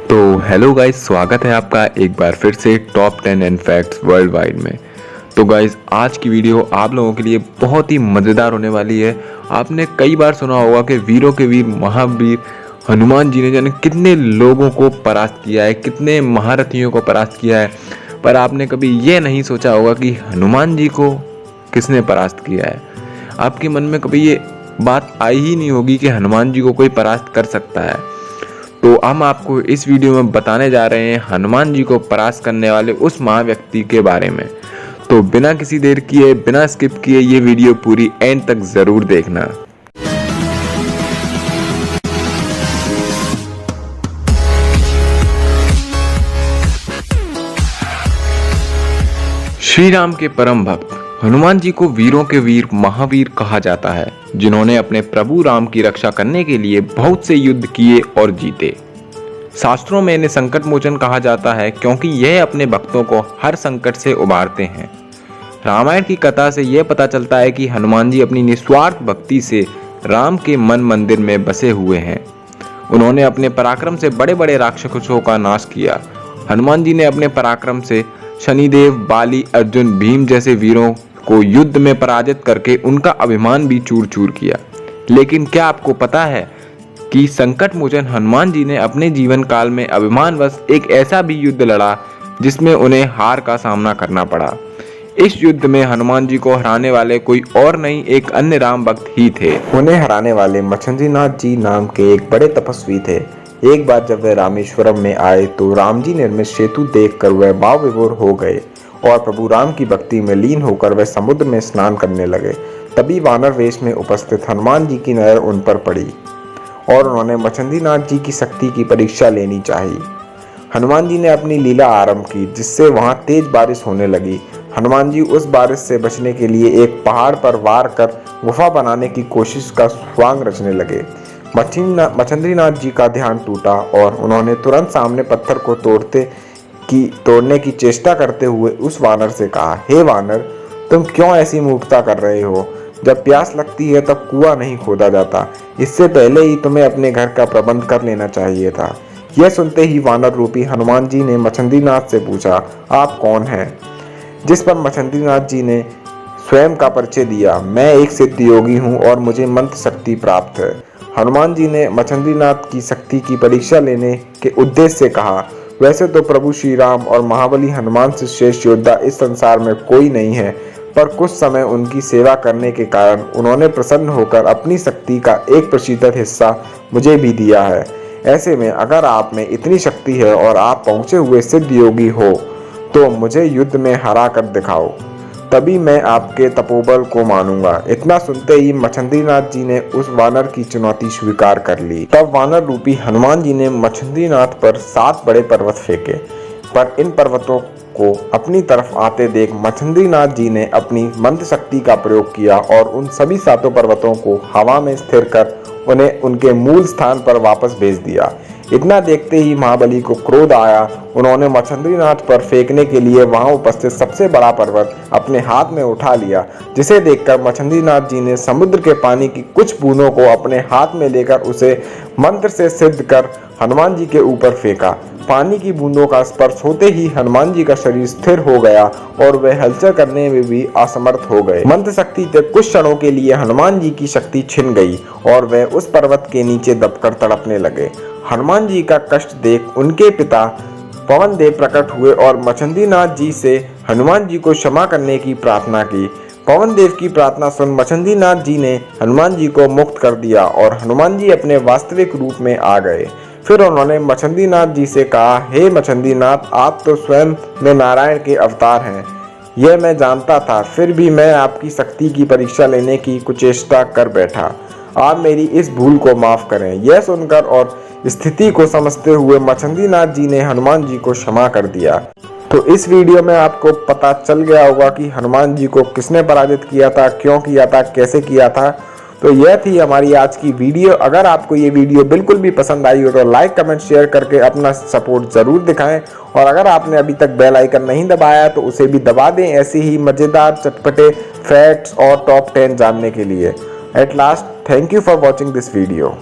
तो hello guys, स्वागत है आपका एक बार फिर से top 10 and facts world wide में। तो गाइस, आज की वीडियो आप लोगों के लिए बहुत ही मज़ेदार होने वाली है। आपने कई बार सुना होगा कि वीरों के वीर महावीर हनुमान जी ने जाने कितने लोगों को परास्त किया है, कितने महारथियों को परास्त किया है, पर आपने कभी ये नहीं सोचा होगा कि हनुमान जी को किसने परास्त किया है। आपके मन में कभी ये बात आई ही नहीं होगी कि हनुमान जी को कोई परास्त कर सकता है। तो हम आपको इस वीडियो में बताने जा रहे हैं हनुमान जी को परास्त करने वाले उस महाव्यक्ति के बारे में। तो बिना किसी देर किए, बिना स्किप किए ये वीडियो पूरी एंड तक जरूर देखना। श्री राम के परम भक्त हनुमान जी को वीरों के वीर महावीर कहा जाता है, जिन्होंने अपने प्रभु राम की रक्षा करने के लिए बहुत से युद्ध किए और जीते। शास्त्रों में इन्हें संकट मोचन कहा जाता है, क्योंकि यह अपने भक्तों को हर संकट से उबारते हैं। रामायण की कथा से यह पता चलता है कि हनुमान जी अपनी निस्वार्थ भक्ति से राम के मन मंदिर में बसे हुए हैं। उन्होंने अपने पराक्रम से बड़े बड़े राक्षसों का नाश किया। हनुमान जी ने अपने पराक्रम से शनिदेव, बाली, अर्जुन, भीम जैसे वीरों को युद्ध में पराजित करके उनका अभिमान भी चूर चूर किया। लेकिन क्या आपको पता है कि संकट मोचन हनुमान जी ने अपने जीवन काल में अभिमानवश एक ऐसा भी युद्ध लड़ा जिसमें उन्हें हार का सामना करना पड़ा। इस युद्ध में हनुमान जी को हराने वाले कोई और नहीं, एक अन्य राम भक्त ही थे। उन्हें हराने वाले मच्छिंद्रनाथ जी नाम के एक बड़े तपस्वी थे। एक बार जब वे रामेश्वरम में आए तो राम जी निर्मित सेतु देखकर वह भाव विभोर हो गए और प्रभु राम की भक्ति में लीन होकर वह समुद्र में स्नान करने लगे। तभी वानर वेश में उपस्थित हनुमान जी की नजर उन पर पड़ी और उन्होंने मच्छिंद्रनाथ जी की शक्ति की परीक्षा लेनी चाहिए। हनुमान जी ने अपनी लीला आरंभ की, जिससे वहां तेज बारिश होने लगी। हनुमान जी उस बारिश से बचने के लिए एक पहाड़ पर वार कर गुफा बनाने की कोशिश का स्वांग रचने लगे। मच्छिंद्रनाथ जी का ध्यान टूटा और उन्होंने तुरंत सामने पत्थर को तोड़ने की चेष्टा करते हुए उस वानर से कहा, हे वानर, तुम क्यों ऐसी मूर्खता कर रहे हो? जब प्यास लगती है तब कुआं नहीं खोदा जाता। इससे पहले ही तुम्हें अपने घर का प्रबंध कर लेना चाहिए था। यह सुनते ही वानर रूपी हनुमान जी ने मच्छिंद्रनाथ से पूछा, आप कौन हैं? जिस पर मच्छिंद्रनाथ जी ने स्वयं का परिचय दिया, मैं एक सिद्ध योगी हूँ और मुझे मंत्र शक्ति प्राप्त है। हनुमान जी ने मच्छिंद्रनाथ की शक्ति की परीक्षा लेने के उद्देश्य से कहा, वैसे तो प्रभु श्री राम और महाबली हनुमान से श्रेष्ठ योद्धा इस संसार में कोई नहीं है, पर कुछ समय उनकी सेवा करने के कारण उन्होंने प्रसन्न होकर अपनी शक्ति का 1% हिस्सा मुझे भी दिया है। ऐसे में अगर आप में इतनी शक्ति है और आप पहुंचे हुए सिद्ध योगी हो तो मुझे युद्ध में हरा कर दिखाओ, तभी मैं आपके तपोबल को मानूंगा। इतना सुनते ही मच्छिंद्रनाथ जी ने उस वानर की चुनौती स्वीकार कर ली। तब वानर रूपी हनुमान जी ने मच्छिंद्रनाथ पर 7 बड़े पर्वत फेंके, पर इन पर्वतों को अपनी तरफ आते देख मच्छिंद्रनाथ जी ने अपनी मंत्र शक्ति का प्रयोग किया और उन सभी 7 पर्वतों को हवा में स्थिर कर उन्हें उनके मूल स्थान पर वापस भेज दिया। इतना देखते ही महाबली को क्रोध आया। उन्होंने मच्छिंद्रनाथ पर फेंकने के लिए वहां उपस्थित सबसे बड़ा पर्वत अपने हाथ में उठा लिया, जिसे देखकर मच्छिंद्रनाथ जी ने समुद्र के पानी की कुछ बूंदों को अपने हाथ में लेकर उसे मंत्र से सिद्ध कर हनुमान जी के ऊपर फेंका। पानी की बूंदों का स्पर्श होते ही हनुमान जी का शरीर स्थिर हो गया और वह हलचल करने में भी असमर्थ हो गए। मंत्र शक्ति से कुछ क्षणों के लिए हनुमान जी की शक्ति छिन गई और वह उस पर्वत के नीचे दबकर तड़पने लगे। हनुमान जी का कष्ट देख उनके पिता पवन देव प्रकट हुए और मच्छिंद्रनाथ जी से हनुमान जी को क्षमा करने की प्रार्थना की। पवन देव की प्रार्थना सुन मच्छिंद्रनाथ जी ने हनुमान जी को मुक्त कर दिया और हनुमान जी अपने वास्तविक रूप में आ गए। फिर उन्होंने मच्छिंद्रनाथ जी से कहा, हे मच्छिंद्रनाथ, आप तो स्वयं में नारायण के अवतार हैं। यह मैं जानता था, फिर भी मैं आपकी शक्ति की परीक्षा लेने की कुचेष्टा कर बैठा। आप मेरी इस भूल को माफ करें। यह सुनकर और स्थिति को समझते हुए मच्छिंद्रनाथ जी ने हनुमान जी को क्षमा कर दिया। तो इस वीडियो में आपको पता चल गया होगा कि हनुमान जी को किसने पराजित किया था, क्यों किया था, कैसे किया था। तो यह थी हमारी आज की वीडियो। अगर आपको ये वीडियो बिल्कुल भी पसंद आई हो तो लाइक, कमेंट, शेयर करके अपना सपोर्ट जरूर दिखाएं। और अगर आपने अभी तक बेल आइकन नहीं दबाया तो उसे भी दबा दें, ऐसे ही मजेदार चटपटे फैक्ट्स और टॉप 10 जानने के लिए। At last, thank you for watching this video.